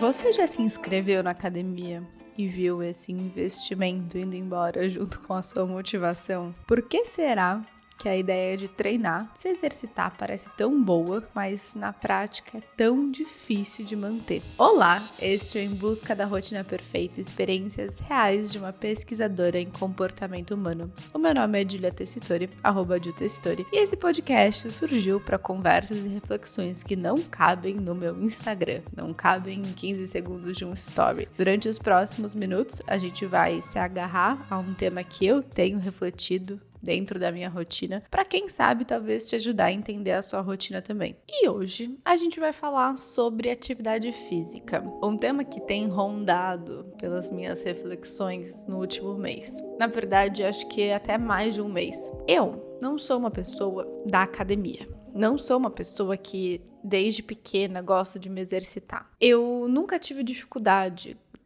Você já se inscreveu na academia e viu esse investimento indo embora junto com a sua motivação? Por que será que a ideia de treinar, se exercitar parece tão boa, mas na prática é tão difícil de manter? Olá, este é Em Busca da Rotina Perfeita, experiências reais de uma pesquisadora em comportamento humano. O meu nome é Julia Tessitori, @JuTessitori, e esse podcast surgiu para conversas e reflexões que não cabem no meu Instagram, não cabem em 15 segundos de um story. Durante os próximos minutos, a gente vai se agarrar a um tema que eu tenho refletido dentro da minha rotina, para quem sabe talvez te ajudar a entender a sua rotina também. E hoje a gente vai falar sobre atividade física, um tema que tem rondado pelas minhas reflexões no último mês. Na verdade, acho que até mais de um mês. Eu não sou uma pessoa da academia. Não sou uma pessoa que desde pequena gosto de me exercitar. Eu nunca tive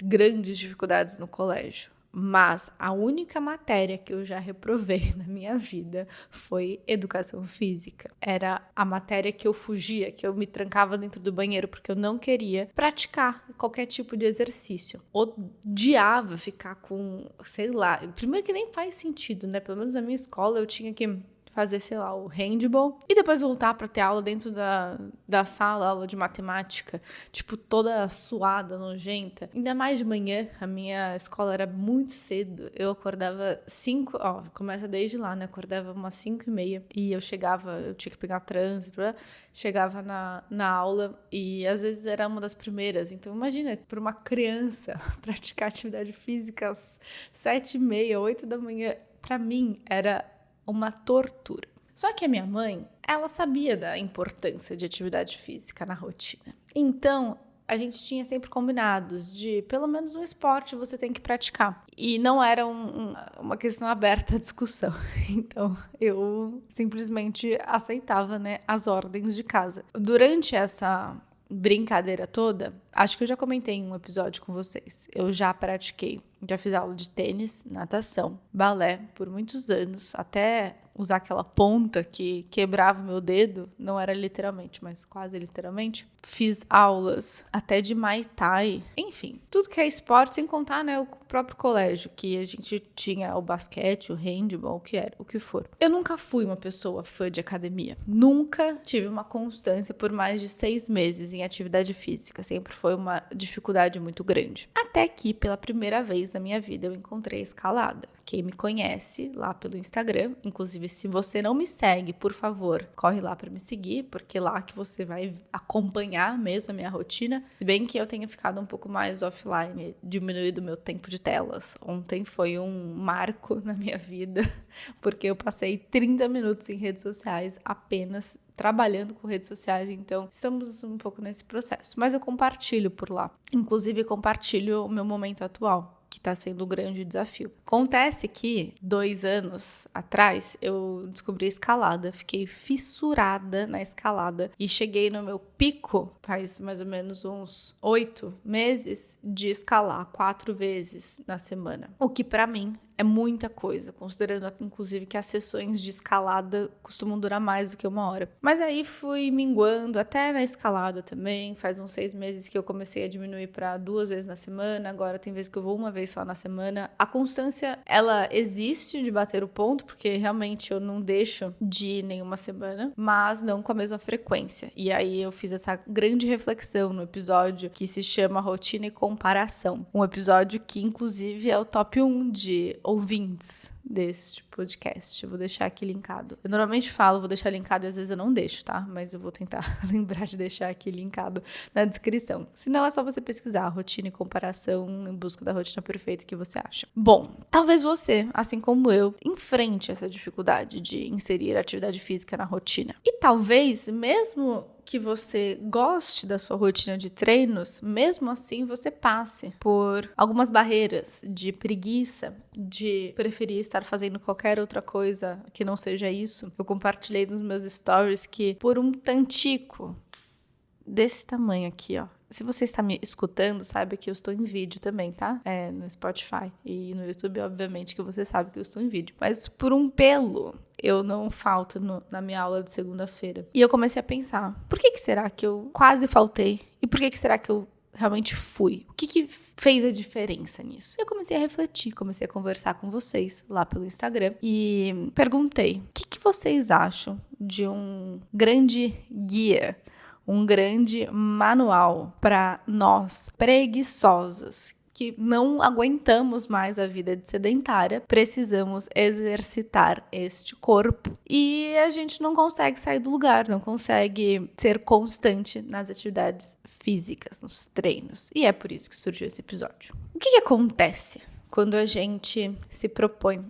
grandes dificuldades no colégio. Mas a única matéria que eu já reprovei na minha vida foi educação física. Era a matéria que eu fugia, que eu me trancava dentro do banheiro porque eu não queria praticar qualquer tipo de exercício. Odiava ficar com, sei lá, primeiro que nem faz sentido, né? Pelo menos na minha escola eu tinha que fazer, sei lá, o handball e depois voltar para ter aula dentro da sala, aula de matemática, tipo, toda suada, nojenta. Ainda mais de manhã, a minha escola era muito cedo. Eu acordava começa desde lá, né? Acordava umas 5h30 e eu tinha que pegar trânsito, chegava na aula e às vezes era uma das primeiras. Então, imagina, para uma criança praticar atividade física às 7h30, 8 da manhã, para mim era uma tortura. Só que a minha mãe, ela sabia da importância de atividade física na rotina. Então, a gente tinha sempre combinados de pelo menos um esporte você tem que praticar. E não era uma questão aberta à discussão. Então, eu simplesmente aceitava, né, as ordens de casa. Durante essa brincadeira toda, acho que eu já comentei em um episódio com vocês. Eu já fiz aula de tênis, natação, balé por muitos anos, até usar aquela ponta que quebrava o meu dedo, não era literalmente, mas quase literalmente. Fiz aulas até de Muay Thai, enfim, tudo que é esporte, sem contar, né, o próprio colégio, que a gente tinha o basquete, o handball, o que for. Eu nunca fui uma pessoa fã de academia, nunca tive uma constância por mais de 6 meses em atividade física, sempre foi uma dificuldade muito grande. Até que, pela primeira vez na minha vida, eu encontrei a escalada. Quem me conhece lá pelo Instagram, inclusive se você não me segue, por favor, corre lá para me seguir, porque lá que você vai acompanhar mesmo a minha rotina. Se bem que eu tenha ficado um pouco mais offline, diminuído o meu tempo de telas. Ontem foi um marco na minha vida, porque eu passei 30 minutos em redes sociais apenas trabalhando com redes sociais, então estamos um pouco nesse processo. Mas eu compartilho por lá. Inclusive, compartilho o meu momento atual, que está sendo um grande desafio. Acontece que 2 anos atrás eu descobri a escalada, fiquei fissurada na escalada e cheguei no meu pico, faz mais ou menos uns 8 meses, de escalar 4 vezes na semana. O que para mim é muita coisa, considerando inclusive que as sessões de escalada costumam durar mais do que 1 hora. Mas aí fui minguando até na escalada também. Faz uns 6 meses que eu comecei a diminuir para 2 vezes na semana. Agora tem vezes que eu vou 1 vez só na semana. A constância, ela existe de bater o ponto, porque realmente eu não deixo de ir nenhuma semana, mas não com a mesma frequência. E aí eu fiz essa grande reflexão no episódio que se chama Rotina e Comparação. Um episódio que inclusive é o top 1 de ouvintes deste podcast. Eu vou deixar aqui linkado. Eu normalmente falo, vou deixar linkado e às vezes eu não deixo, tá? Mas eu vou tentar lembrar de deixar aqui linkado na descrição. Se não, é só você pesquisar rotina e comparação em busca da rotina perfeita que você acha. Bom, talvez você, assim como eu, enfrente essa dificuldade de inserir atividade física na rotina. E talvez, mesmo que você goste da sua rotina de treinos, mesmo assim você passe por algumas barreiras de preguiça, de preferir estar fazendo qualquer outra coisa que não seja isso. Eu compartilhei nos meus stories que por um tantico desse tamanho aqui, ó. Se você está me escutando, saiba que eu estou em vídeo também, tá? No Spotify e no YouTube, obviamente, que você sabe que eu estou em vídeo. Mas por um pelo, eu não falto na minha aula de segunda-feira. E eu comecei a pensar, por que será que eu quase faltei? E por que será que eu realmente fui? O que fez a diferença nisso? Eu comecei a refletir, comecei a conversar com vocês lá pelo Instagram e perguntei: o que vocês acham de um grande guia, um grande manual para nós preguiçosas que não aguentamos mais a vida de sedentária, precisamos exercitar este corpo e a gente não consegue sair do lugar, não consegue ser constante nas atividades físicas, nos treinos. E é por isso que surgiu esse episódio. O que acontece quando a gente se propõe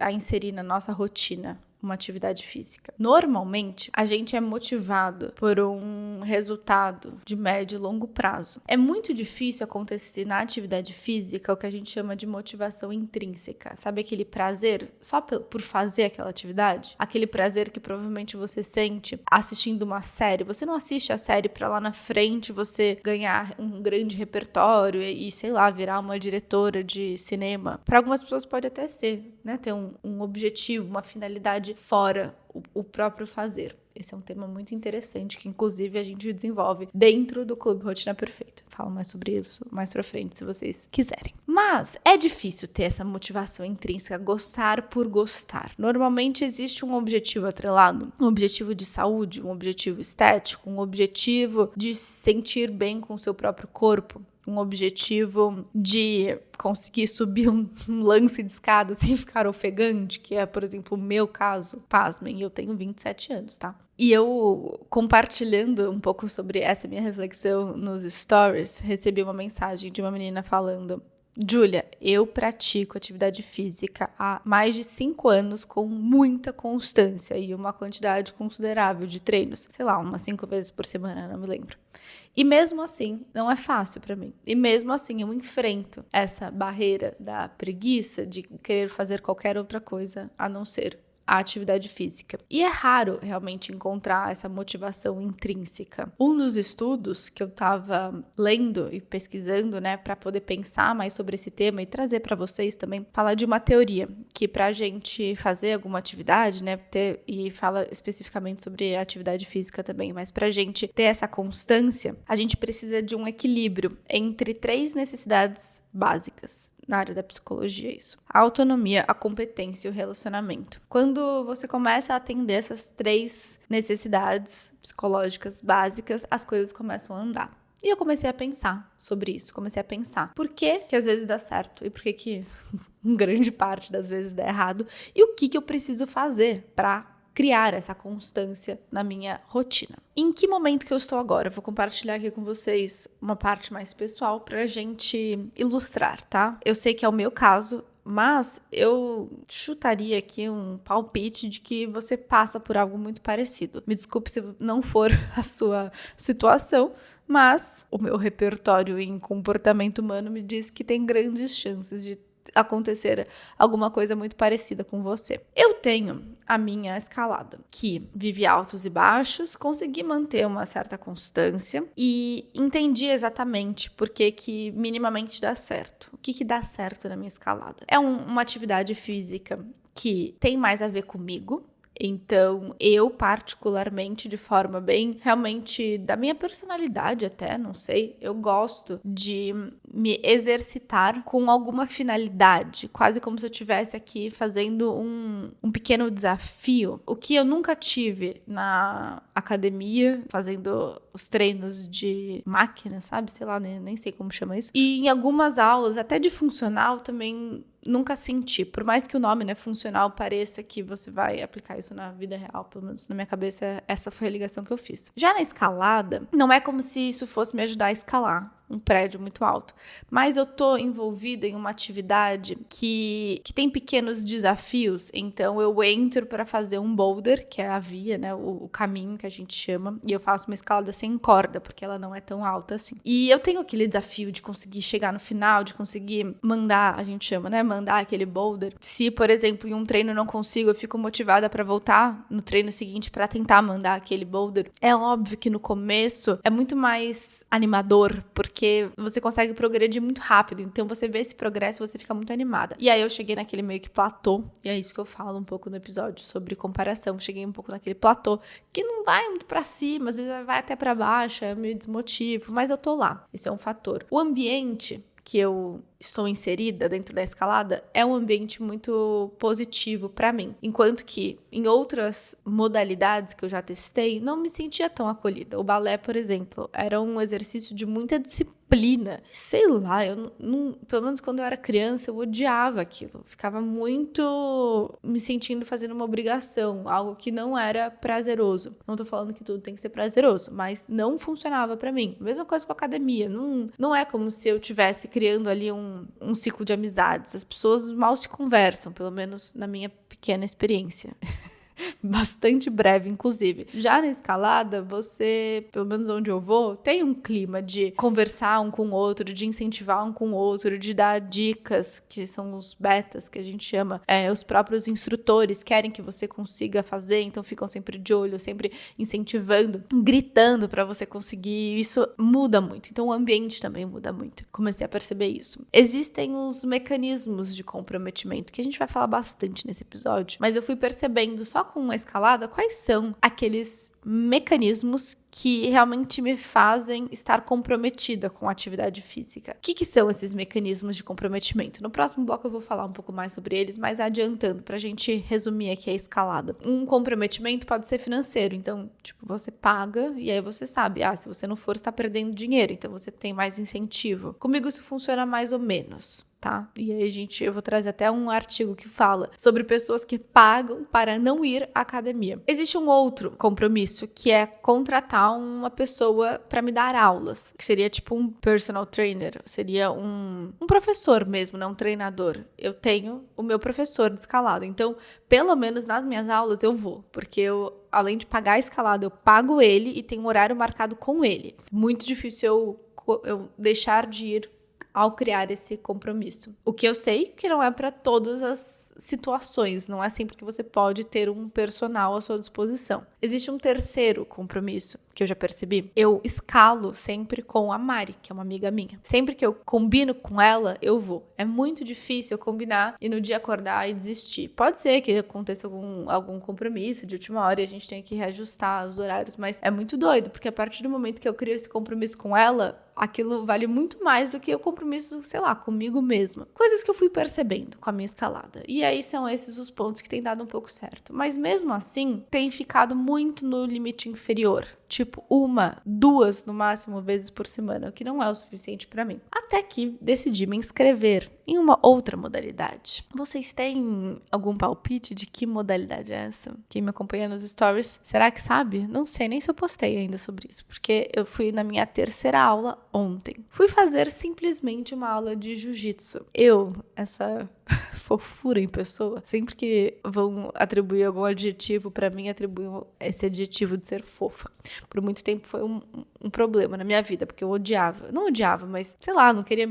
a inserir na nossa rotina uma atividade física? Normalmente, a gente é motivado por um resultado de médio e longo prazo. É muito difícil acontecer na atividade física o que a gente chama de motivação intrínseca. Sabe aquele prazer só por fazer aquela atividade? Aquele prazer que provavelmente você sente assistindo uma série. Você não assiste a série para lá na frente você ganhar um grande repertório e sei lá, virar uma diretora de cinema. Para algumas pessoas pode até ser, né? Ter um objetivo, uma finalidade fora o próprio fazer. Esse é um tema muito interessante que, inclusive, a gente desenvolve dentro do Clube Rotina Perfeita. Falo mais sobre isso mais pra frente, se vocês quiserem. Mas é difícil ter essa motivação intrínseca, gostar por gostar. Normalmente existe um objetivo atrelado, um objetivo de saúde, um objetivo estético, um objetivo de se sentir bem com o seu próprio corpo, um objetivo de conseguir subir um lance de escada sem ficar ofegante, que é, por exemplo, o meu caso. Pasmem, eu tenho 27 anos, tá? E eu, compartilhando um pouco sobre essa minha reflexão nos stories, recebi uma mensagem de uma menina falando: Júlia, eu pratico atividade física há mais de 5 anos com muita constância e uma quantidade considerável de treinos. Sei lá, umas 5 vezes por semana, não me lembro. E mesmo assim, não é fácil pra mim. E mesmo assim, eu enfrento essa barreira da preguiça de querer fazer qualquer outra coisa a não ser a atividade física. E é raro realmente encontrar essa motivação intrínseca. Um dos estudos que eu tava lendo e pesquisando, né, para poder pensar mais sobre esse tema e trazer para vocês também, fala de uma teoria que pra gente fazer alguma atividade, né, e fala especificamente sobre atividade física também, mas pra gente ter essa constância, a gente precisa de um equilíbrio entre 3 necessidades básicas. Na área da psicologia, isso. A autonomia, a competência e o relacionamento. Quando você começa a atender essas 3 necessidades psicológicas básicas, as coisas começam a andar. E eu comecei a pensar sobre isso. Comecei a pensar por que às vezes dá certo e por que grande parte das vezes dá errado. E o que eu preciso fazer para criar essa constância na minha rotina. Em que momento que eu estou agora? Eu vou compartilhar aqui com vocês uma parte mais pessoal pra gente ilustrar, tá? Eu sei que é o meu caso, mas eu chutaria aqui um palpite de que você passa por algo muito parecido. Me desculpe se não for a sua situação, mas o meu repertório em comportamento humano me diz que tem grandes chances de acontecer alguma coisa muito parecida com você. Eu tenho a minha escalada, que vive altos e baixos, consegui manter uma certa constância e entendi exatamente por que minimamente dá certo. O que dá certo na minha escalada? É uma atividade física que tem mais a ver comigo. Então, eu particularmente, de forma bem, realmente, da minha personalidade até, não sei, eu gosto de me exercitar com alguma finalidade, quase como se eu estivesse aqui fazendo um pequeno desafio, o que eu nunca tive na academia, fazendo os treinos de máquina, sabe? Sei lá, nem sei como chama isso. E em algumas aulas, até de funcional, também nunca senti. Por mais que o nome, né, funcional, pareça que você vai aplicar isso na vida real, pelo menos na minha cabeça, essa foi a ligação que eu fiz. Já na escalada, não é como se isso fosse me ajudar a escalar um prédio muito alto, mas eu tô envolvida em uma atividade que tem pequenos desafios, então eu entro para fazer um boulder, que é a via, né, o caminho que a gente chama, e eu faço uma escalada sem corda, porque ela não é tão alta assim. E eu tenho aquele desafio de conseguir chegar no final, de conseguir mandar, a gente chama, né, mandar aquele boulder. Se, por exemplo, em um treino eu não consigo, eu fico motivada para voltar no treino seguinte para tentar mandar aquele boulder. É óbvio que no começo é muito mais animador, porque porque você consegue progredir muito rápido. Então você vê esse progresso e você fica muito animada. E aí eu cheguei naquele meio que platô, e é isso que eu falo um pouco no episódio sobre comparação. Cheguei um pouco naquele platô que não vai muito pra cima, às vezes vai até pra baixo, é meio desmotivo, mas eu tô lá. Isso é um fator. O ambiente que eu estou inserida dentro da escalada é um ambiente muito positivo para mim. Enquanto que em outras modalidades que eu já testei, não me sentia tão acolhida. O balé, por exemplo, era um exercício de muita disciplina. Sei lá, eu não, pelo menos quando eu era criança, eu odiava aquilo. Ficava muito me sentindo fazendo uma obrigação, algo que não era prazeroso. Não tô falando que tudo tem que ser prazeroso, mas não funcionava para mim. Mesma coisa com a academia. Não é como se eu estivesse criando ali um ciclo de amizades. As pessoas mal se conversam, pelo menos na minha pequena experiência. Bastante breve, inclusive. Já na escalada, você, pelo menos onde eu vou, tem um clima de conversar um com o outro, de incentivar um com o outro, de dar dicas, que são os betas, que a gente chama. Os próprios instrutores querem que você consiga fazer, então ficam sempre de olho, sempre incentivando, gritando pra você conseguir. Isso muda muito. Então o ambiente também muda muito. Comecei a perceber isso. Existem os mecanismos de comprometimento, que a gente vai falar bastante nesse episódio, mas eu fui percebendo só com uma escalada quais são aqueles mecanismos que realmente me fazem estar comprometida com a atividade física. O que são esses mecanismos de comprometimento? No próximo bloco eu vou falar um pouco mais sobre eles, mas adiantando, pra gente resumir aqui a escalada. Um comprometimento pode ser financeiro, então, você paga e aí você sabe, se você não for, você tá perdendo dinheiro, então você tem mais incentivo. Comigo isso funciona mais ou menos. Tá? E aí, eu vou trazer até um artigo que fala sobre pessoas que pagam para não ir à academia. Existe um outro compromisso, que é contratar uma pessoa para me dar aulas, que seria tipo um personal trainer, seria um professor mesmo, né? Um treinador. Eu tenho o meu professor de escalada, então, pelo menos nas minhas aulas eu vou, porque além de pagar a escalada, eu pago ele e tenho um horário marcado com ele. Muito difícil eu deixar de ir ao criar esse compromisso. O que eu sei que não é para todas as situações, não é sempre que você pode ter um personal à sua disposição. Existe um terceiro compromisso que eu já percebi. Eu escalo sempre com a Mari, que é uma amiga minha. Sempre que eu combino com ela, eu vou. É muito difícil eu combinar e no dia acordar e desistir. Pode ser que aconteça algum compromisso de última hora e a gente tenha que reajustar os horários, mas é muito doido, porque a partir do momento que eu crio esse compromisso com ela, aquilo vale muito mais do que o compromisso, sei lá, comigo mesma. Coisas que eu fui percebendo com a minha escalada. E aí são esses os pontos que têm dado um pouco certo. Mas mesmo assim, tem ficado muito no limite inferior. Tipo, 1, 2, no máximo, vezes por semana, o que não é o suficiente pra mim. Até que decidi me inscrever em uma outra modalidade. Vocês têm algum palpite de que modalidade é essa? Quem me acompanha nos stories, será que sabe? Não sei nem se eu postei ainda sobre isso, porque eu fui na minha terceira aula ontem. Fui fazer simplesmente uma aula de jiu-jitsu. Essa fofura em pessoa, sempre que vão atribuir algum adjetivo pra mim, atribuem esse adjetivo de ser fofa. Por muito tempo foi um problema na minha vida, porque eu odiava. Não odiava, mas, sei lá, não queria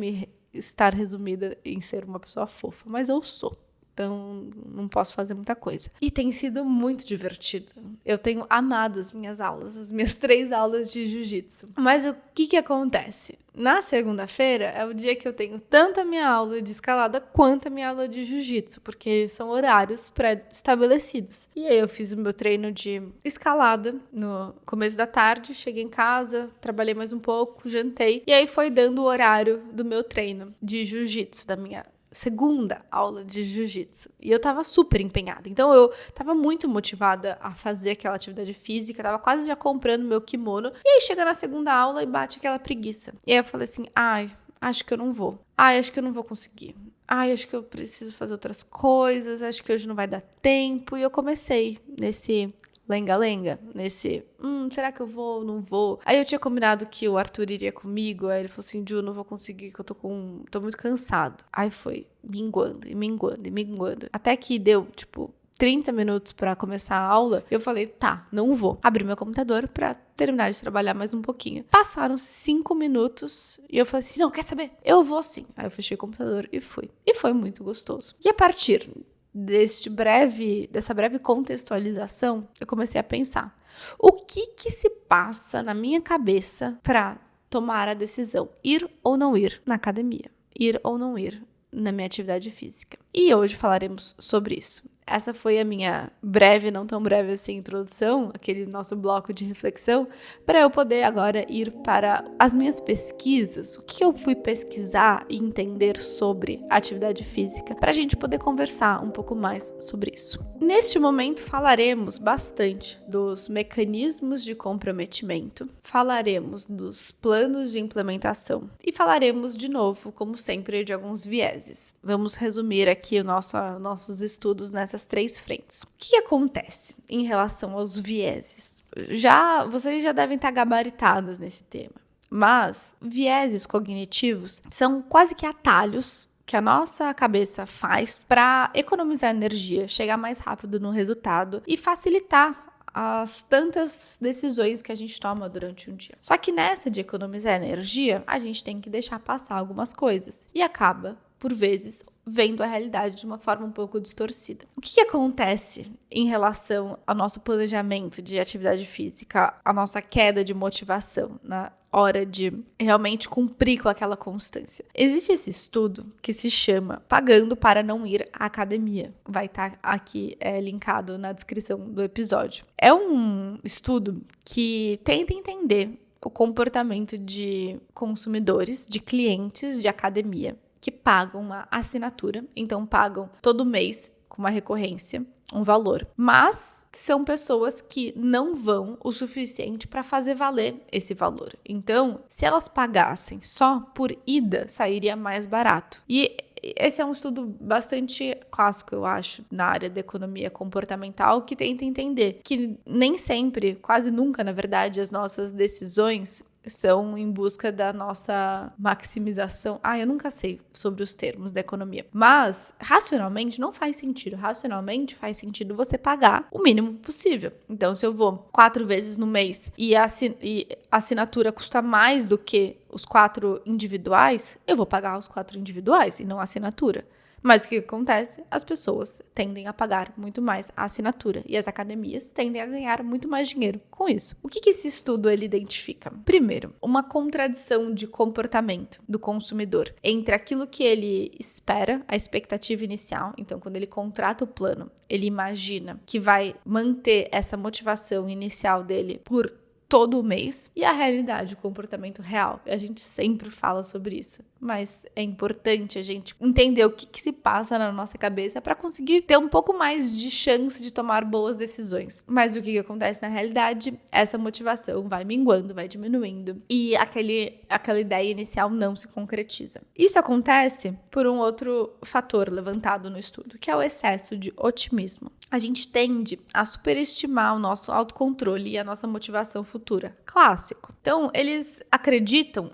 estar resumida em ser uma pessoa fofa, mas eu sou. Então, não posso fazer muita coisa. E tem sido muito divertido. Eu tenho amado as minhas aulas, as minhas 3 aulas de jiu-jitsu. Mas o que acontece? Na segunda-feira é o dia que eu tenho tanto a minha aula de escalada quanto a minha aula de jiu-jitsu, porque são horários pré-estabelecidos. E aí eu fiz o meu treino de escalada no começo da tarde, cheguei em casa, trabalhei mais um pouco, jantei, e aí foi dando o horário do meu treino de jiu-jitsu, da minha segunda aula de jiu-jitsu. E eu tava super empenhada. Então eu tava muito motivada a fazer aquela atividade física, tava quase já comprando meu kimono. E aí chega na segunda aula e bate aquela preguiça. E aí eu falei assim, acho que eu não vou. Acho que eu não vou conseguir. Acho que eu preciso fazer outras coisas, acho que hoje não vai dar tempo. E eu comecei nesse lenga-lenga, nesse, será que eu vou, não vou? Aí eu tinha combinado que o Arthur iria comigo, aí ele falou assim, Ju, não vou conseguir, que eu tô muito cansado. Aí foi minguando, e minguando, e minguando. Até que deu, 30 minutos pra começar a aula, eu falei, tá, não vou. Abri meu computador pra terminar de trabalhar mais um pouquinho. Passaram 5 minutos e eu falei assim, não, quer saber? Eu vou sim. Aí eu fechei o computador e fui. E foi muito gostoso. E a partir dessa breve contextualização, eu comecei a pensar, o que se passa na minha cabeça pra tomar a decisão, ir ou não ir na academia, ir ou não ir na minha atividade física. E hoje falaremos sobre isso. Essa foi a minha breve, não tão breve assim, introdução, aquele nosso bloco de reflexão, para eu poder agora ir para as minhas pesquisas, o que eu fui pesquisar e entender sobre atividade física, para a gente poder conversar um pouco mais sobre isso. Neste momento falaremos bastante dos mecanismos de comprometimento, falaremos dos planos de implementação e falaremos de novo, como sempre, de alguns vieses. Vamos resumir aqui nossos estudos nessas 3 frentes. O que acontece em relação aos vieses? Vocês já devem estar gabaritadas nesse tema, mas vieses cognitivos são quase que atalhos que a nossa cabeça faz para economizar energia, chegar mais rápido no resultado e facilitar as tantas decisões que a gente toma durante um dia. Só que nessa de economizar energia, a gente tem que deixar passar algumas coisas e acaba, por vezes, vendo a realidade de uma forma um pouco distorcida. O que acontece em relação ao nosso planejamento de atividade física, a nossa queda de motivação na hora de realmente cumprir com aquela constância? Existe esse estudo que se chama Pagando para Não Ir à Academia. Vai estar aqui linkado na descrição do episódio. É um estudo que tenta entender o comportamento de consumidores, de clientes de academia, que pagam uma assinatura, então pagam todo mês com uma recorrência, um valor. Mas são pessoas que não vão o suficiente para fazer valer esse valor. Então, se elas pagassem só por ida, sairia mais barato. E esse é um estudo bastante clássico, eu acho, na área da economia comportamental, que tenta entender que nem sempre, quase nunca, na verdade, as nossas decisões são em busca da nossa maximização. Eu nunca sei sobre os termos da economia. Mas, racionalmente, não faz sentido. Racionalmente, faz sentido você pagar o mínimo possível. Então, se eu vou 4 vezes no mês e a assinatura custa mais do que os 4 individuais, eu vou pagar os 4 individuais e não a assinatura. Mas o que acontece? As pessoas tendem a pagar muito mais a assinatura e as academias tendem a ganhar muito mais dinheiro com isso. O que esse estudo ele identifica? Primeiro, uma contradição de comportamento do consumidor entre aquilo que ele espera, a expectativa inicial. Então, quando ele contrata o plano, ele imagina que vai manter essa motivação inicial dele por todo mês, e a realidade, o comportamento real. A gente sempre fala sobre isso, mas é importante a gente entender o que se passa na nossa cabeça para conseguir ter um pouco mais de chance de tomar boas decisões. Mas o que acontece na realidade? Essa motivação vai minguando, vai diminuindo, e aquela ideia inicial não se concretiza. Isso acontece por um outro fator levantado no estudo, que é o excesso de otimismo. A gente tende a superestimar o nosso autocontrole e a nossa motivação futura. Clássico. Então, eles acreditam,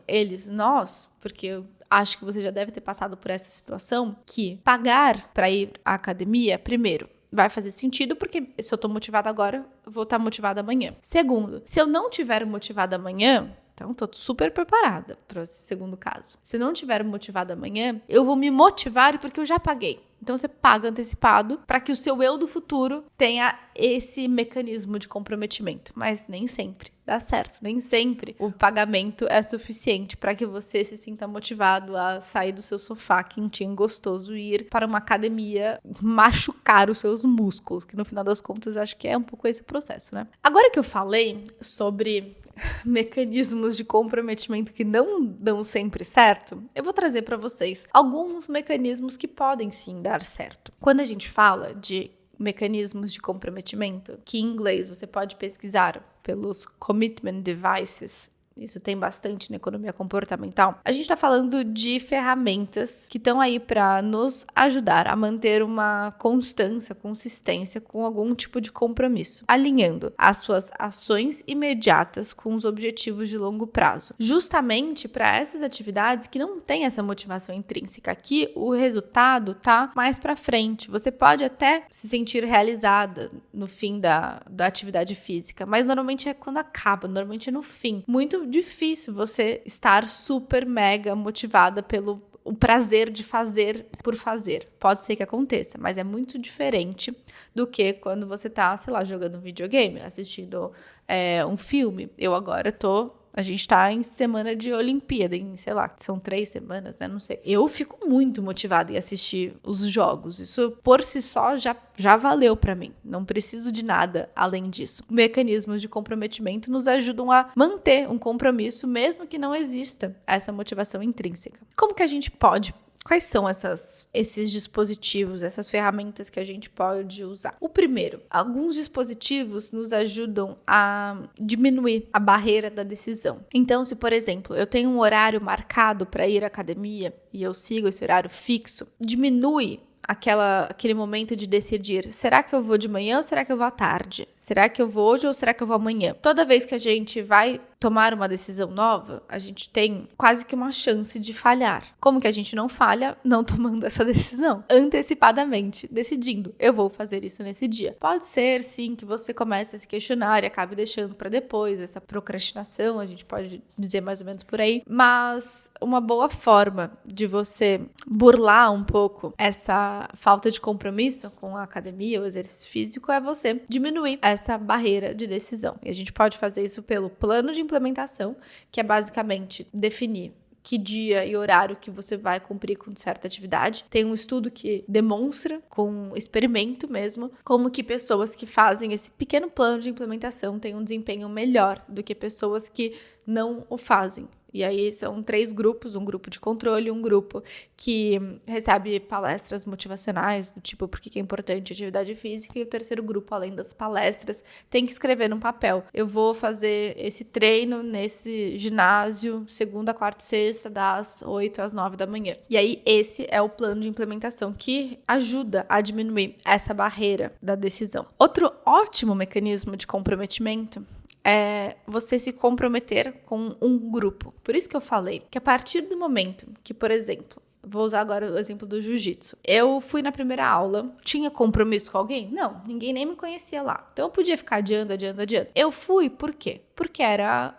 nós, porque eu acho que você já deve ter passado por essa situação, que pagar para ir à academia, primeiro, vai fazer sentido, porque se eu tô motivada agora, eu vou estar motivada amanhã. Segundo, se eu não tiver motivada amanhã, então tô super preparada para esse segundo caso. Se eu não tiver motivada amanhã, eu vou me motivar porque eu já paguei. Então você paga antecipado para que o seu eu do futuro tenha esse mecanismo de comprometimento. Mas nem sempre dá certo. Nem sempre o pagamento é suficiente para que você se sinta motivado a sair do seu sofá quentinho, gostoso e ir para uma academia machucar os seus músculos, que no final das contas acho que é um pouco esse o processo, né? Agora que eu falei sobre mecanismos de comprometimento que não dão sempre certo, eu vou trazer para vocês alguns mecanismos que podem sim dar certo. Quando a gente fala de mecanismos de comprometimento, que em inglês você pode pesquisar pelos commitment devices, isso tem bastante na economia comportamental, a gente está falando de ferramentas que estão aí para nos ajudar a manter uma consistência com algum tipo de compromisso, alinhando as suas ações imediatas com os objetivos de longo prazo. Justamente para essas atividades que não têm essa motivação intrínseca, aqui o resultado tá mais para frente. Você pode até se sentir realizada no fim da atividade física, mas normalmente é quando acaba, normalmente é no fim. Muito difícil você estar super mega motivada pelo o prazer de fazer por fazer. Pode ser que aconteça, mas é muito diferente do que quando você tá, sei lá, jogando um videogame, assistindo um filme. Eu agora tô A gente tá em semana de Olimpíada, em, sei lá, são 3 semanas, né? Não sei. Eu fico muito motivada em assistir os jogos. Isso, por si só, já valeu pra mim. Não preciso de nada além disso. Mecanismos de comprometimento nos ajudam a manter um compromisso, mesmo que não exista essa motivação intrínseca. Como que a gente pode? Quais são esses dispositivos, essas ferramentas que a gente pode usar? O primeiro, alguns dispositivos nos ajudam a diminuir a barreira da decisão. Então, se, por exemplo, eu tenho um horário marcado para ir à academia e eu sigo esse horário fixo, diminui aquele momento de decidir, será que eu vou de manhã ou será que eu vou à tarde? Será que eu vou hoje ou será que eu vou amanhã? Toda vez que a gente vai tomar uma decisão nova, a gente tem quase que uma chance de falhar. Como que a gente não falha? Não tomando essa decisão, antecipadamente, decidindo, eu vou fazer isso nesse dia. Pode ser, sim, que você comece a se questionar e acabe deixando para depois, essa procrastinação, a gente pode dizer mais ou menos por aí, mas uma boa forma de você burlar um pouco essa falta de compromisso com a academia, o exercício físico, é você diminuir essa barreira de decisão. E a gente pode fazer isso pelo plano de implementação, que é basicamente definir que dia e horário que você vai cumprir com certa atividade. Tem um estudo que demonstra, com experimento mesmo, como que pessoas que fazem esse pequeno plano de implementação têm um desempenho melhor do que pessoas que não o fazem. E aí são 3 grupos, um grupo de controle, um grupo que recebe palestras motivacionais, do tipo por que é importante a atividade física, e o terceiro grupo, além das palestras, tem que escrever num papel. Eu vou fazer esse treino nesse ginásio, segunda, quarta e sexta, das 8 às 9 da manhã. E aí esse é o plano de implementação que ajuda a diminuir essa barreira da decisão. Outro ótimo mecanismo de comprometimento é você se comprometer com um grupo. Por isso que eu falei que a partir do momento que, por exemplo, vou usar agora o exemplo do jiu-jitsu. Eu fui na primeira aula, tinha compromisso com alguém? Não, ninguém nem me conhecia lá. Então eu podia ficar adiando. Eu fui, por quê? Porque era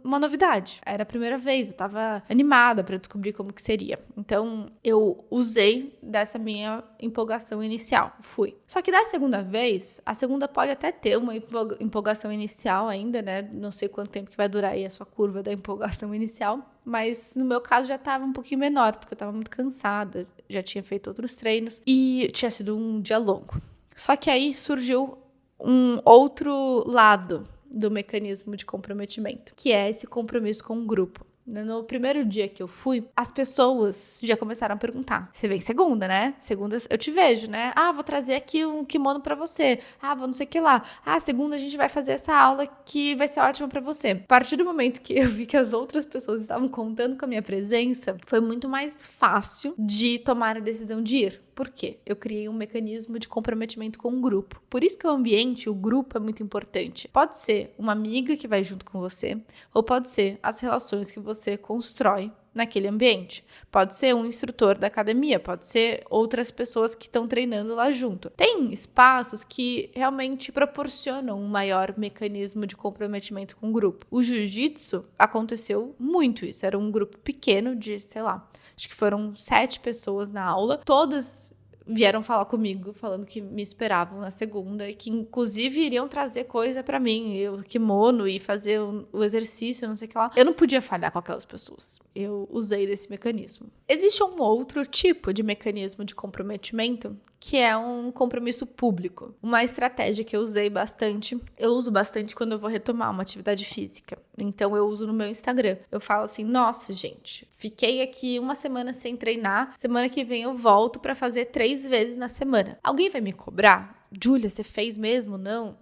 uma novidade. Era a primeira vez, eu tava animada para descobrir como que seria. Então, eu usei dessa minha empolgação inicial. Fui. Só que da segunda vez, a segunda pode até ter uma empolgação inicial ainda, né? Não sei quanto tempo que vai durar aí a sua curva da empolgação inicial. Mas no meu caso já tava um pouquinho menor, porque eu tava muito cansada, já tinha feito outros treinos e tinha sido um dia longo. Só que aí surgiu um outro lado do mecanismo de comprometimento, que é esse compromisso com o grupo. No primeiro dia que eu fui, as pessoas já começaram a perguntar: você vem segunda, né? Segunda eu te vejo, né? Ah, vou trazer aqui um kimono pra você. Ah, vou não sei o que lá. Ah, segunda a gente vai fazer essa aula que vai ser ótima pra você. A partir do momento que eu vi que as outras pessoas estavam contando com a minha presença, foi muito mais fácil de tomar a decisão de ir. Por quê? Eu criei um mecanismo de comprometimento com o grupo. Por isso que o ambiente, o grupo é muito importante. Pode ser uma amiga que vai junto com você, ou pode ser as relações que você constrói naquele ambiente. Pode ser um instrutor da academia, pode ser outras pessoas que estão treinando lá junto. Tem espaços que realmente proporcionam um maior mecanismo de comprometimento com o grupo. O jiu-jitsu aconteceu muito isso. Era um grupo pequeno de, sei lá, acho que foram 7 pessoas na aula. Todas vieram falar comigo, falando que me esperavam na segunda e que, inclusive, iriam trazer coisa pra mim, o kimono e fazer o exercício, não sei o que lá. Eu não podia falhar com aquelas pessoas. Eu usei desse mecanismo. Existe um outro tipo de mecanismo de comprometimento, que é um compromisso público. Uma estratégia que eu usei bastante, eu uso bastante quando eu vou retomar uma atividade física. Então eu uso no meu Instagram. Eu falo assim: nossa, gente, fiquei aqui uma semana sem treinar, semana que vem eu volto pra fazer 3 vezes na semana. Alguém vai me cobrar? Júlia, você fez mesmo? Não,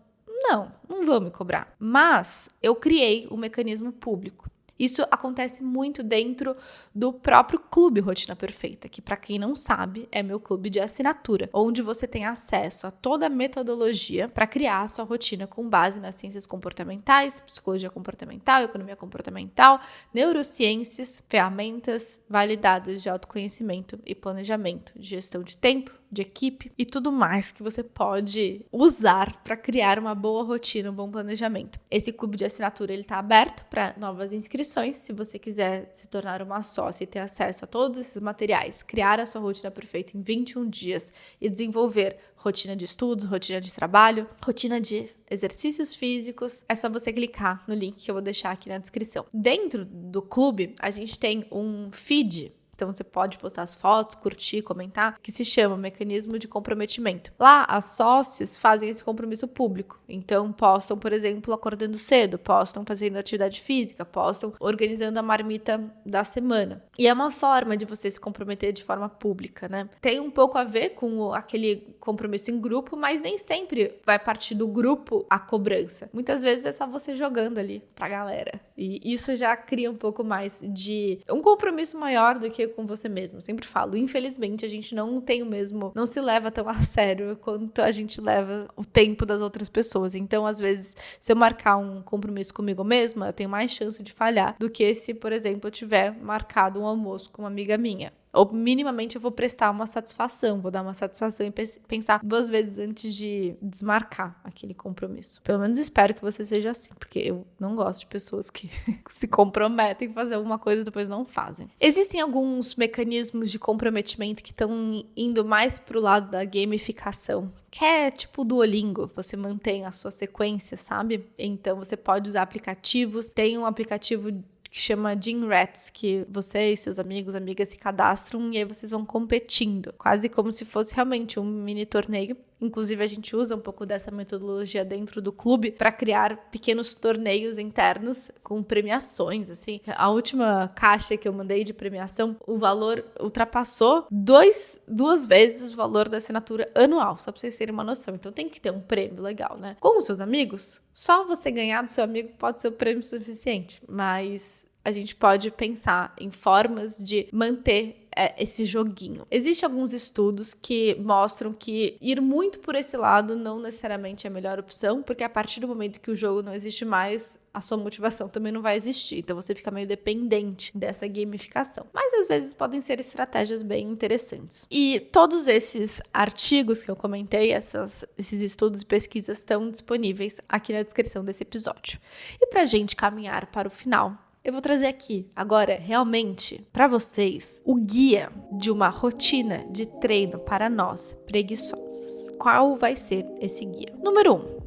não vou me cobrar. Mas eu criei um mecanismo público. Isso acontece muito dentro do próprio Clube Rotina Perfeita, que, para quem não sabe, é meu clube de assinatura, onde você tem acesso a toda a metodologia para criar a sua rotina com base nas ciências comportamentais, psicologia comportamental, economia comportamental, neurociências, ferramentas validadas de autoconhecimento e planejamento, de gestão de tempo, de equipe e tudo mais que você pode usar para criar uma boa rotina, um bom planejamento. Esse clube de assinatura ele tá aberto para novas inscrições. Se você quiser se tornar uma sócia e ter acesso a todos esses materiais, criar a sua rotina perfeita em 21 dias e desenvolver rotina de estudos, rotina de trabalho, rotina de exercícios físicos, é só você clicar no link que eu vou deixar aqui na descrição. Dentro do clube, a gente tem um feed. Então, você pode postar as fotos, curtir, comentar, que se chama Mecanismo de Comprometimento. Lá, as sócios fazem esse compromisso público. Então, postam, por exemplo, acordando cedo, postam fazendo atividade física, postam organizando a marmita da semana. E é uma forma de você se comprometer de forma pública, né? Tem um pouco a ver com aquele compromisso em grupo, mas nem sempre vai partir do grupo a cobrança. Muitas vezes é só você jogando ali pra galera. E isso já cria um pouco mais de um compromisso maior do que com você mesmo. Eu sempre falo, infelizmente a gente não tem o mesmo, não se leva tão a sério quanto a gente leva o tempo das outras pessoas. Então, às vezes, se eu marcar um compromisso comigo mesma, eu tenho mais chance de falhar do que se, por exemplo, eu tiver marcado um almoço com uma amiga minha. Ou minimamente eu vou prestar uma satisfação, vou dar uma satisfação e pensar 2 vezes antes de desmarcar aquele compromisso. Pelo menos espero que você seja assim, porque eu não gosto de pessoas que se comprometem a fazer alguma coisa e depois não fazem. Existem alguns mecanismos de comprometimento que estão indo mais pro lado da gamificação, que é tipo o Duolingo, você mantém a sua sequência, sabe? Então você pode usar aplicativos, tem um aplicativo que chama Gym Rats, que você e seus amigos, amigas se cadastram e aí vocês vão competindo, quase como se fosse realmente um mini torneio. Inclusive, a gente usa um pouco dessa metodologia dentro do clube para criar pequenos torneios internos com premiações, assim. A última caixa que eu mandei de premiação, o valor ultrapassou 2 vezes o valor da assinatura anual, só para vocês terem uma noção. Então, tem que ter um prêmio legal, né? Com os seus amigos, só você ganhar do seu amigo pode ser o prêmio suficiente, mas a gente pode pensar em formas de manter esse joguinho. Existem alguns estudos que mostram que ir muito por esse lado não necessariamente é a melhor opção, porque a partir do momento que o jogo não existe mais, a sua motivação também não vai existir. Então você fica meio dependente dessa gamificação. Mas às vezes podem ser estratégias bem interessantes. E todos esses artigos que eu comentei, esses estudos e pesquisas estão disponíveis aqui na descrição desse episódio. E pra gente caminhar para o final, eu vou trazer aqui, agora, realmente, para vocês, o guia de uma rotina de treino para nós, preguiçosos. Qual vai ser esse guia? Número 1.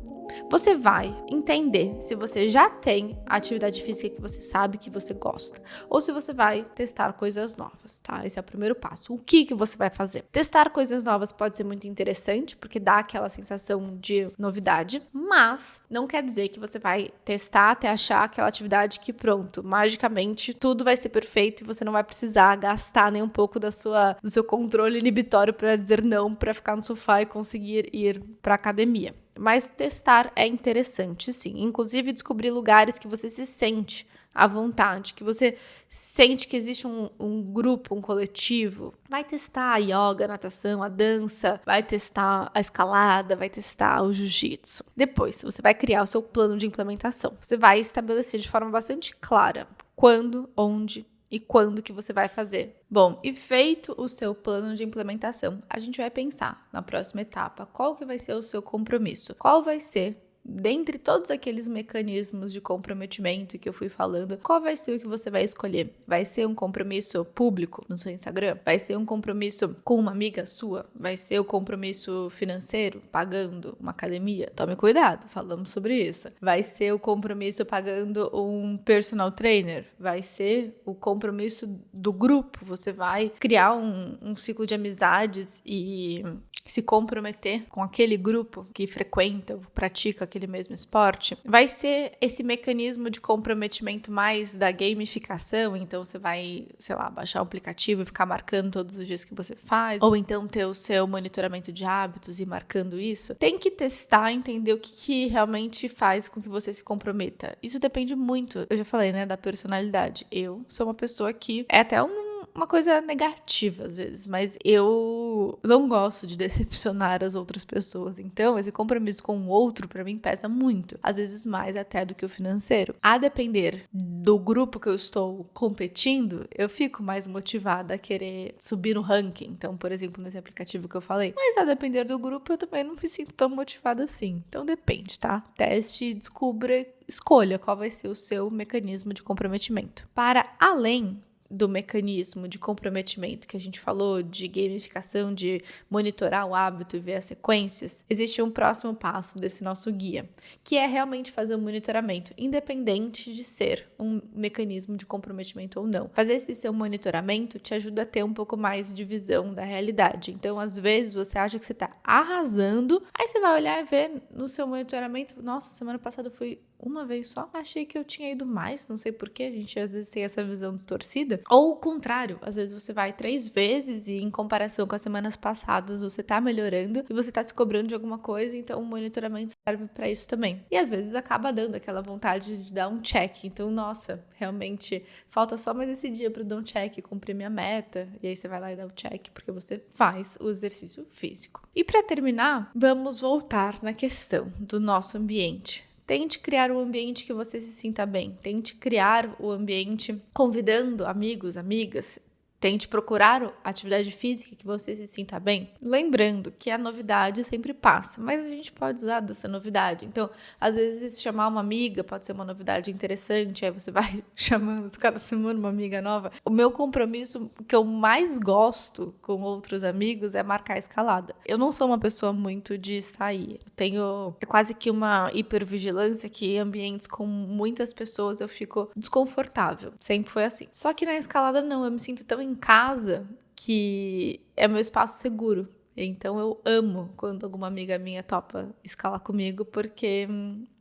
Você vai entender se você já tem a atividade física que você sabe que você gosta, ou se você vai testar coisas novas, tá? Esse é o primeiro passo. O que você vai fazer? Testar coisas novas pode ser muito interessante, porque dá aquela sensação de novidade, mas não quer dizer que você vai testar até achar aquela atividade que pronto, magicamente tudo vai ser perfeito e você não vai precisar gastar nem um pouco do seu controle inibitório para dizer não, para ficar no sofá e conseguir ir para academia. Mas testar é interessante, sim. Inclusive, descobrir lugares que você se sente à vontade, que você sente que existe um grupo, um coletivo. Vai testar a yoga, a natação, a dança, vai testar a escalada, vai testar o jiu-jitsu. Depois, você vai criar o seu plano de implementação. Você vai estabelecer de forma bastante clara quando, onde e quando que você vai fazer. Bom, e feito o seu plano de implementação, a gente vai pensar na próxima etapa, qual que vai ser o seu compromisso? Qual vai ser, dentre todos aqueles mecanismos de comprometimento que eu fui falando, qual vai ser o que você vai escolher? Vai ser um compromisso público no seu Instagram? Vai ser um compromisso com uma amiga sua? Vai ser o compromisso financeiro, pagando uma academia? Tome cuidado, falamos sobre isso. Vai ser o compromisso pagando um personal trainer? Vai ser o compromisso do grupo? Você vai criar um ciclo de amizades e se comprometer com aquele grupo que frequenta, pratica aquele mesmo esporte, vai ser esse mecanismo de comprometimento mais da gamificação. Então você vai, sei lá, baixar o aplicativo e ficar marcando todos os dias que você faz, ou então ter o seu monitoramento de hábitos e marcando isso. Tem que testar, entender o que realmente faz com que você se comprometa. Isso depende muito, eu já falei, né, da personalidade. Eu sou uma pessoa que é até uma coisa negativa às vezes, mas eu eu não gosto de decepcionar as outras pessoas. Então, esse compromisso com o outro, pra mim, pesa muito. Às vezes mais até do que o financeiro. A depender do grupo que eu estou competindo, eu fico mais motivada a querer subir no ranking. Então, por exemplo, nesse aplicativo que eu falei. Mas a depender do grupo, eu também não me sinto tão motivada assim. Então, depende, tá? Teste, descubra, escolha qual vai ser o seu mecanismo de comprometimento. Para além do mecanismo de comprometimento que a gente falou, de gamificação, de monitorar o hábito e ver as sequências, existe um próximo passo desse nosso guia, que é realmente fazer um monitoramento, independente de ser um mecanismo de comprometimento ou não. Fazer esse seu monitoramento te ajuda a ter um pouco mais de visão da realidade. Então, às vezes, você acha que você está arrasando, aí você vai olhar e ver no seu monitoramento, nossa, semana passada foi uma vez só, achei que eu tinha ido mais, não sei porquê, a gente às vezes tem essa visão distorcida. Ou o contrário, às vezes você vai 3 vezes e em comparação com as semanas passadas você tá melhorando e você tá se cobrando de alguma coisa, então o monitoramento serve para isso também. E às vezes acaba dando aquela vontade de dar um check, então nossa, realmente falta só mais esse dia para dar um check, cumprir minha meta, e aí você vai lá e dá o check porque você faz o exercício físico. E para terminar, vamos voltar na questão do nosso ambiente. Tente criar um ambiente que você se sinta bem. Tente criar o ambiente convidando amigos, amigas. Tente procurar a atividade física que você se sinta bem. Lembrando que a novidade sempre passa, mas a gente pode usar dessa novidade. Então, às vezes, chamar uma amiga pode ser uma novidade interessante, aí você vai chamando cada semana uma amiga nova. O meu compromisso que eu mais gosto com outros amigos é marcar escalada. Eu não sou uma pessoa muito de sair. Eu tenho quase que uma hipervigilância que em ambientes com muitas pessoas eu fico desconfortável. Sempre foi assim. Só que na escalada não, eu me sinto tão em casa que é meu espaço seguro. Então eu amo quando alguma amiga minha topa escalar comigo, porque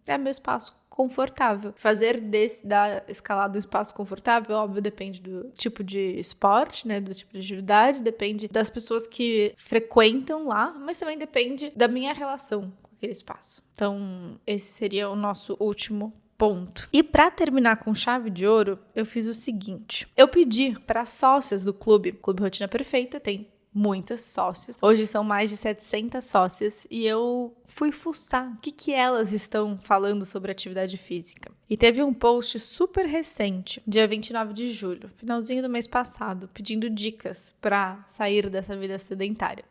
é meu espaço confortável. Fazer da escalada um espaço confortável, óbvio, depende do tipo de esporte, né, do tipo de atividade, depende das pessoas que frequentam lá, mas também depende da minha relação com aquele espaço. Então, esse seria o nosso último ponto. E para terminar com chave de ouro, eu fiz o seguinte. Eu pedi para sócias do Clube Rotina Perfeita, tem muitas sócias. Hoje são mais de 700 sócias e eu fui fuçar o que elas estão falando sobre atividade física. E teve um post super recente, dia 29 de julho, finalzinho do mês passado, pedindo dicas para sair dessa vida sedentária.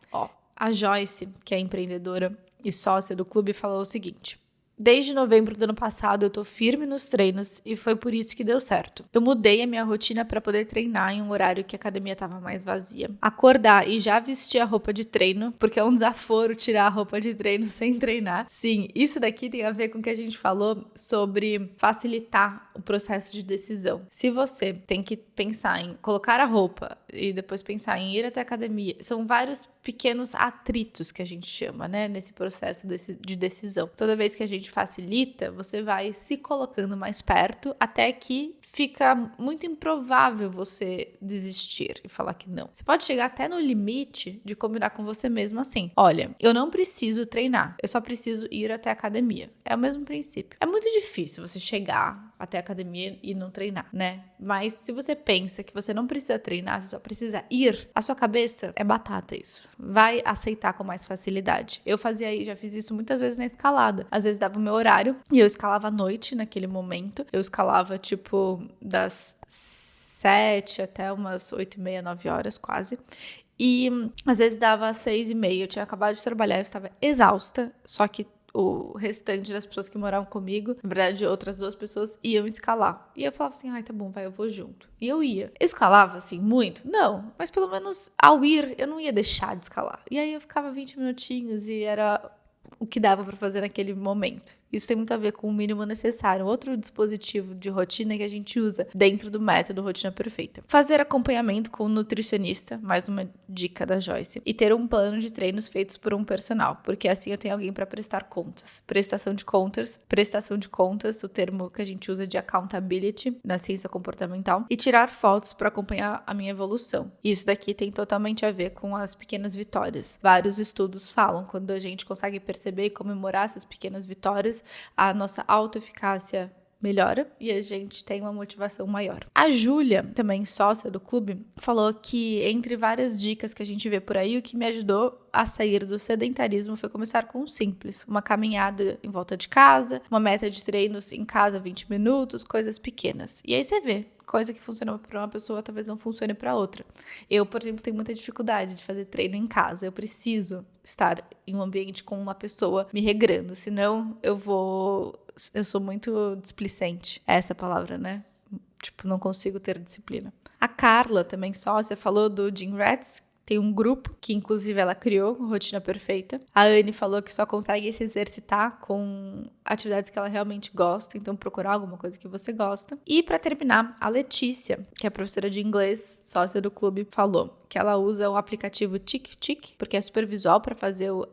A Joyce, que é empreendedora e sócia do clube, falou o seguinte: desde novembro do ano passado eu tô firme nos treinos e foi por isso que deu certo. Eu mudei a minha rotina para poder treinar em um horário que a academia tava mais vazia. Acordar e já vestir a roupa de treino, porque é um desaforo tirar a roupa de treino sem treinar. Sim, isso daqui tem a ver com o que a gente falou sobre facilitar o processo de decisão. Se você tem que pensar em colocar a roupa e depois pensar em ir até a academia, são vários pequenos atritos que a gente chama, né, nesse processo de decisão. Toda vez que a gente facilita, você vai se colocando mais perto até que fica muito improvável você desistir e falar que não. Você pode chegar até no limite de combinar com você mesmo assim: olha, eu não preciso treinar, eu só preciso ir até a academia. É o mesmo princípio. É muito difícil você chegar até a academia e não treinar, né? Mas se você pensa que você não precisa treinar, você só precisa ir, a sua cabeça é batata isso. Vai aceitar com mais facilidade. Eu já fiz isso muitas vezes na escalada. Às vezes dava o meu horário e eu escalava à noite naquele momento. Eu escalava tipo das 7 até umas 8h30, 9 horas quase. E às vezes dava às 6h30. Eu tinha acabado de trabalhar, eu estava exausta, só que o restante das pessoas que moravam comigo, na verdade outras 2 pessoas, iam escalar. E eu falava assim: ai, tá bom, vai, eu vou junto. E eu ia. Eu escalava assim muito? Não, mas pelo menos ao ir eu não ia deixar de escalar. E aí eu ficava 20 minutinhos e era o que dava pra fazer naquele momento. Isso tem muito a ver com o mínimo necessário. Outro dispositivo de rotina que a gente usa dentro do método Rotina Perfeita. Fazer acompanhamento com um nutricionista, mais uma dica da Joyce. E ter um plano de treinos feitos por um personal, porque assim eu tenho alguém para prestar contas. Prestação de contas, o termo que a gente usa de accountability na ciência comportamental. E tirar fotos para acompanhar a minha evolução. Isso daqui tem totalmente a ver com as pequenas vitórias. Vários estudos falam quando a gente consegue perceber e comemorar essas pequenas vitórias, a nossa autoeficácia melhora e a gente tem uma motivação maior. A Júlia, também sócia do clube, falou que entre várias dicas que a gente vê por aí, o que me ajudou a sair do sedentarismo foi começar com o simples, uma caminhada em volta de casa, uma meta de treinos em casa 20 minutos, coisas pequenas. E aí você vê, coisa que funciona para uma pessoa talvez não funcione para outra. Eu, por exemplo, tenho muita dificuldade de fazer treino em casa. Eu preciso estar em um ambiente com uma pessoa me regrando, senão eu sou muito displicente. É essa palavra, né? Tipo, não consigo ter disciplina. A Carla, também sócia, falou do Gym Rats. Tem um grupo que, inclusive, ela criou, Rotina Perfeita. A Anne falou que só consegue se exercitar com atividades que ela realmente gosta, então procurar alguma coisa que você gosta. E, para terminar, a Letícia, que é professora de inglês, sócia do clube, falou que ela usa o aplicativo TickTick, porque é super visual para fazer o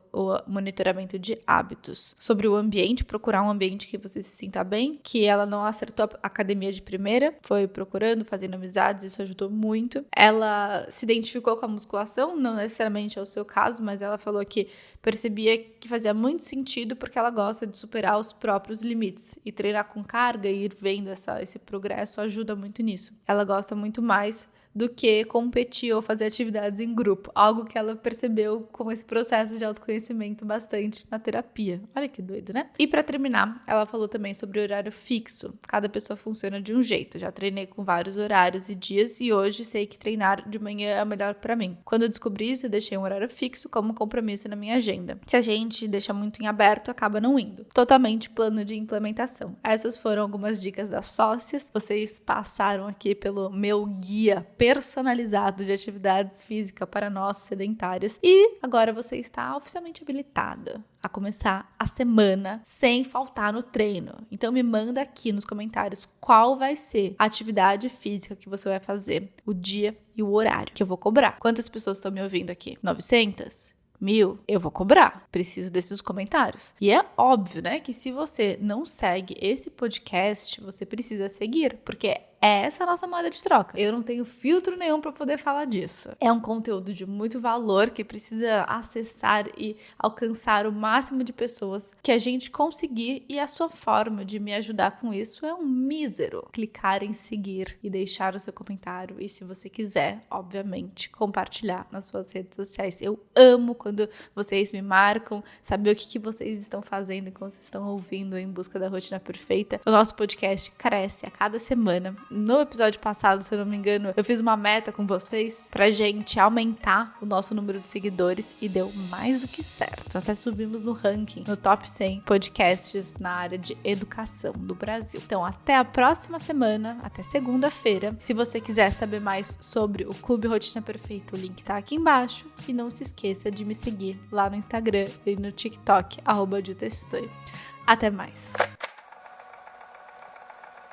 monitoramento de hábitos. Sobre o ambiente, procurar um ambiente que você se sinta bem, que ela não acertou a academia de primeira, foi procurando, fazendo amizades, isso ajudou muito. Ela se identificou com a musculação, não necessariamente é o seu caso, mas ela falou que percebia que fazia muito sentido porque ela gosta de superar os próprios limites. E treinar com carga e ir vendo esse progresso ajuda muito nisso. Ela gosta muito mais do que competir ou fazer atividades em grupo, algo que ela percebeu com esse processo de autoconhecimento bastante na terapia. Olha que doido, né? E para terminar, ela falou também sobre horário fixo. Cada pessoa funciona de um jeito. Já treinei com vários horários e dias e hoje sei que treinar de manhã é melhor para mim. Quando eu descobri isso, eu deixei um horário fixo como compromisso na minha agenda. Se a gente deixa muito em aberto, acaba não indo. Totalmente plano de implementação. Essas foram algumas dicas das sócias. Vocês passaram aqui pelo meu guia personalizado de atividades físicas para nós sedentárias e agora você está oficialmente habilitada a começar a semana sem faltar no treino. Então me manda aqui nos comentários qual vai ser a atividade física que você vai fazer, o dia e o horário que eu vou cobrar. Quantas pessoas estão me ouvindo aqui? 900? 1000? Eu vou cobrar. Preciso desses comentários. E é óbvio, né, que se você não segue esse podcast, você precisa seguir, porque é essa a nossa moeda de troca. Eu não tenho filtro nenhum para poder falar disso. É um conteúdo de muito valor que precisa acessar e alcançar o máximo de pessoas que a gente conseguir, e a sua forma de me ajudar com isso é um mísero. Clicar em seguir e deixar o seu comentário e, se você quiser, obviamente, compartilhar nas suas redes sociais. Eu amo quando vocês me marcam, saber o que vocês estão fazendo enquanto vocês estão ouvindo Em Busca da Rotina Perfeita. O nosso podcast cresce a cada semana. No episódio passado, se eu não me engano, eu fiz uma meta com vocês pra gente aumentar o nosso número de seguidores e deu mais do que certo. Até subimos no ranking, no top 100 podcasts na área de educação do Brasil. Então, até a próxima semana, até segunda-feira. Se você quiser saber mais sobre o Clube Rotina Perfeita, o link tá aqui embaixo. E não se esqueça de me seguir lá no Instagram e no TikTok, @jutestoi. Até mais!